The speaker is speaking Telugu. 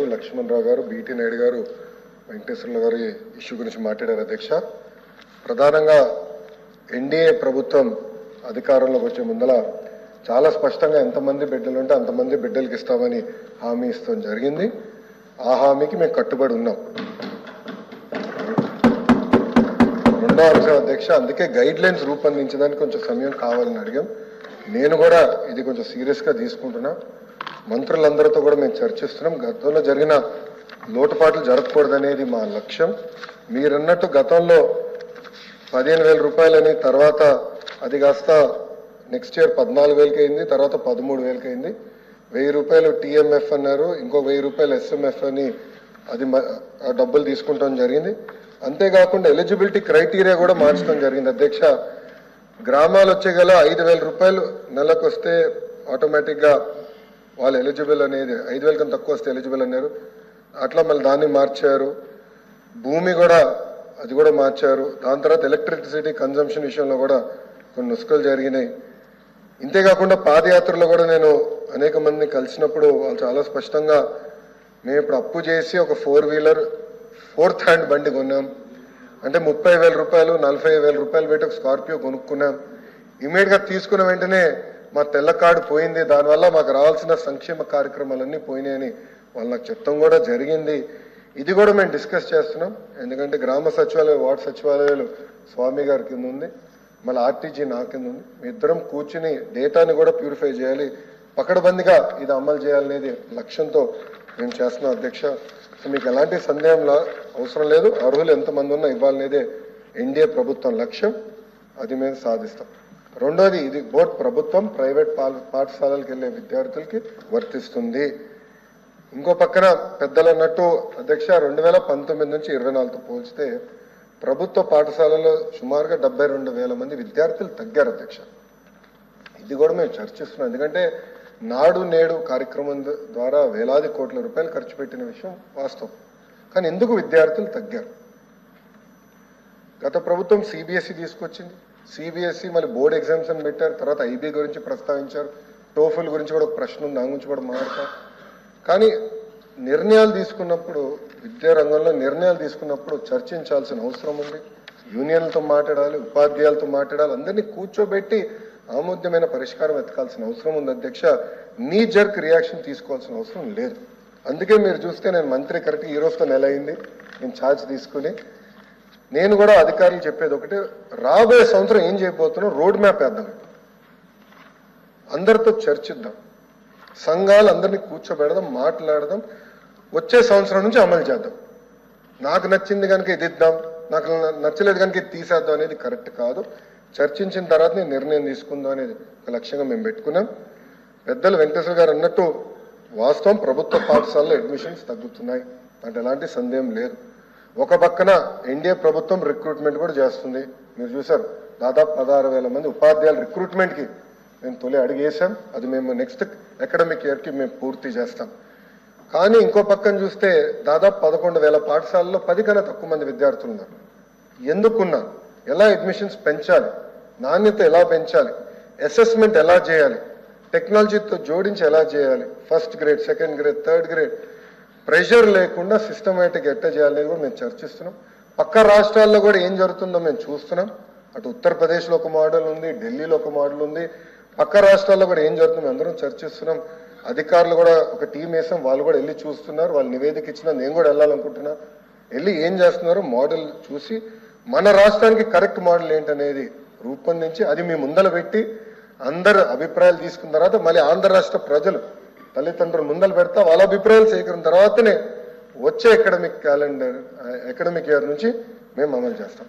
గారు, లక్ష్మణరావు గారు, బీటీ నాయుడు గారు, వెంకటేశ్వర్ల గారు ఇష్యూ గురించి మాట్లాడారు అధ్యక్ష. ప్రధానంగా ఎన్డీఏ ప్రభుత్వం అధికారంలోకి వచ్చే ముందల చాలా స్పష్టంగా ఎంతమంది బిడ్డలు ఉంటే అంతమంది బిడ్డలకి ఇస్తామని హామీ ఇస్తాం జరిగింది. ఆ హామీకి మేము కట్టుబడి ఉన్నాం. రెండో అంశం అధ్యక్ష, అందుకే గైడ్ లైన్స్ రూపొందించడానికి కొంచెం సమయం కావాలని అడిగాం. నేను కూడా ఇది కొంచెం సీరియస్గా తీసుకుంటున్నా. మంత్రులందరితో కూడా మేము చర్చిస్తున్నాం. గతంలో జరిగిన లోటుపాట్లు జరగకూడదనేది మా లక్ష్యం. మీరన్నట్టు గతంలో 15,000 రూపాయలని, తర్వాత అది కాస్త నెక్స్ట్ ఇయర్ 14,000కి అయింది, తర్వాత 13,000కి అయింది. 1,000 రూపాయలు టీఎంఎఫ్ అన్నారు, ఇంకో 1,000 రూపాయలు ఎస్ఎంఎఫ్ అని అది డబ్బులు తీసుకుంటాం జరిగింది. అంతేకాకుండా ఎలిజిబిలిటీ క్రైటీరియా కూడా మార్చడం జరిగింది అధ్యక్ష. గ్రామాలు వచ్చే గల 5,000 రూపాయలు నెలకు వస్తే ఆటోమేటిక్గా వాళ్ళు ఎలిజిబుల్ అనేది, 5,000 కన్నా తక్కువ వస్తే ఎలిజిబుల్ అన్నారు. అట్లా మళ్ళీ దాన్ని మార్చారు. భూమి కూడా అది కూడా మార్చారు. దాని తర్వాత ఎలక్ట్రిసిటీ కన్జంప్షన్ విషయంలో కూడా కొన్ని నుసుకలు జరిగినాయి. ఇంతేకాకుండా పాదయాత్రలో కూడా నేను అనేక మందిని కలిసినప్పుడు వాళ్ళు చాలా స్పష్టంగా, మేము ఇప్పుడు అప్పు చేసి ఒక 4 వీలర్ 4th హ్యాండ్ బండి కొన్నాం అంటే 30,000 రూపాయలు 40,000 రూపాయలు పెట్టి ఒక స్కార్పియో కొనుక్కున్నాం. ఇమీడియట్గా తీసుకున్న వెంటనే మా తెల్ల కార్డు పోయింది, దానివల్ల మాకు రావాల్సిన సంక్షేమ కార్యక్రమాలన్నీ పోయినాయని వాళ్ళు నాకు చెప్తాం కూడా జరిగింది. ఇది కూడా మేము డిస్కస్ చేస్తున్నాం. ఎందుకంటే గ్రామ సచివాలయం, వార్డు సచివాలయాలు స్వామి గారి కింద ఉంది, మళ్ళీ ఆర్టీజీ నా కింద ఉంది. మీ ఇద్దరం కూర్చుని డేటాని కూడా ప్యూరిఫై చేయాలి, పకడ్బందీగా ఇది అమలు చేయాలనేది లక్ష్యంతో మేము చేస్తున్నాం అధ్యక్ష. సో మీకు ఎలాంటి సందేహం అవసరం లేదు. అర్హులు ఎంతమంది ఉన్నా ఇవ్వాలనేదే ఎన్డీఏ ప్రభుత్వం లక్ష్యం. అది మేము సాధిస్తాం. రెండోది, ఇది బోర్డు ప్రభుత్వం ప్రైవేట్ పాఠశాలలకు వెళ్ళే విద్యార్థులకి వర్తిస్తుంది. ఇంకో పక్కన పెద్దలు అన్నట్టు అధ్యక్ష, 2019 నుంచి 24తో పోల్చితే ప్రభుత్వ పాఠశాలలో సుమారుగా 72,000 మంది విద్యార్థులు తగ్గారు అధ్యక్ష. ఇది కూడా మేము చర్చిస్తున్నాం. ఎందుకంటే నాడు నేడు కార్యక్రమం ద్వారా వేలాది కోట్ల రూపాయలు ఖర్చు పెట్టిన విషయం వాస్తవం. కానీ ఎందుకు విద్యార్థులు తగ్గారు? గత ప్రభుత్వం సిబిఎస్ఈ తీసుకొచ్చింది. సిబిఎస్ఈ మళ్ళీ బోర్డు ఎగ్జామ్స్ అని పెట్టారు. తర్వాత ఐబీ గురించి ప్రస్తావించారు. టోఫుల్ గురించి కూడా ఒక ప్రశ్న ఉంది, దాని గురించి కూడా మాట్లాడతారు. కానీ నిర్ణయాలు తీసుకున్నప్పుడు, విద్యా రంగంలో నిర్ణయాలు తీసుకున్నప్పుడు చర్చించాల్సిన అవసరం ఉంది. యూనియన్లతో మాట్లాడాలి, ఉపాధ్యాయులతో మాట్లాడాలి, అందరినీ కూర్చోబెట్టి ఆమోద్యమైన పరిష్కారం వెతకాల్సిన అవసరం ఉంది అధ్యక్ష. నీ జర్క్ రియాక్షన్ తీసుకోవాల్సిన అవసరం లేదు. అందుకే మీరు చూస్తే నేను మంత్రి కరెక్ట్ ఈ రోజుతో నెల అయింది నేను ఛార్జ్ తీసుకుని. నేను కూడా అధికారులు చెప్పేది ఒకటి, రాబోయే సంవత్సరం ఏం చేయబోతున్నాం రోడ్ మ్యాప్ వేద్దాం, అందరితో చర్చిద్దాం, సంఘాలు అందరినీ కూర్చోబెడదాం, మాట్లాడదాం, వచ్చే సంవత్సరం నుంచి అమలు చేద్దాం. నాకు నచ్చింది కనుక ఇది ఇద్దాం, నాకు నచ్చలేదు కనుక ఇది తీసేద్దాం అనేది కరెక్ట్ కాదు. చర్చించిన తర్వాత నేను నిర్ణయం తీసుకుందాం అనేది ఒక లక్ష్యంగా మేము పెట్టుకున్నాం. పెద్దలు వెంకటేశ్వర గారు అన్నట్టు వాస్తవం, ప్రభుత్వ పాఠశాలలో అడ్మిషన్స్ తగ్గుతున్నాయి అంటే ఎలాంటి సందేహం లేదు. ఒక పక్కన ఎన్డీఏ ప్రభుత్వం రిక్రూట్మెంట్ కూడా చేస్తుంది. మీరు చూసారు, దాదాపు 16,000 మంది ఉపాధ్యాయుల రిక్రూట్మెంట్కి మేము తొలి అడిగేసాం. అది మేము నెక్స్ట్ అకాడమిక్ ఇయర్కి మేము పూర్తి చేస్తాం. కానీ ఇంకో పక్కన చూస్తే దాదాపు 11,000 పాఠశాలలో 10 కన్నా తక్కువ మంది విద్యార్థులు ఉన్నారు. ఎందుకున్నారు? ఎలా అడ్మిషన్స్ పెంచాలి, నాణ్యత ఎలా పెంచాలి, అసెస్మెంట్ ఎలా చేయాలి, టెక్నాలజీతో జోడించి ఎలా చేయాలి, first grade, second grade, third grade pressure లేకుండా సిస్టమేటిక్ ఎట్లా చేయాలనేది కూడా మేము చర్చిస్తున్నాం. పక్క రాష్ట్రాల్లో కూడా ఏం జరుగుతుందో మేము చూస్తున్నాం. అటు ఉత్తరప్రదేశ్లో ఒక మోడల్ ఉంది, ఢిల్లీలో ఒక మోడల్ ఉంది. పక్క రాష్ట్రాల్లో కూడా ఏం జరుగుతుందో అందరం చర్చిస్తున్నాం. అధికారులు కూడా ఒక టీం వేసాం, వాళ్ళు కూడా వెళ్ళి చూస్తున్నారు. వాళ్ళు నివేదిక ఇచ్చినా నేను కూడా వెళ్ళాలనుకుంటున్నా. వెళ్ళి ఏం చేస్తున్నారో మోడల్ చూసి మన రాష్ట్రానికి కరెక్ట్ మోడల్ ఏంటనేది రూపొందించి అది మీ ముందర పెట్టి అందరు అభిప్రాయాలు తీసుకున్న తర్వాత మళ్ళీ ఆంధ్ర రాష్ట్ర ప్రజలు తల్లిదండ్రులు ముందలు పెడతా వాళ్ళ అభిప్రాయాలు సేకరించిన తర్వాతనే వచ్చే అకాడమిక్ ఇయర్ నుంచి మేము అమలు చేస్తాం.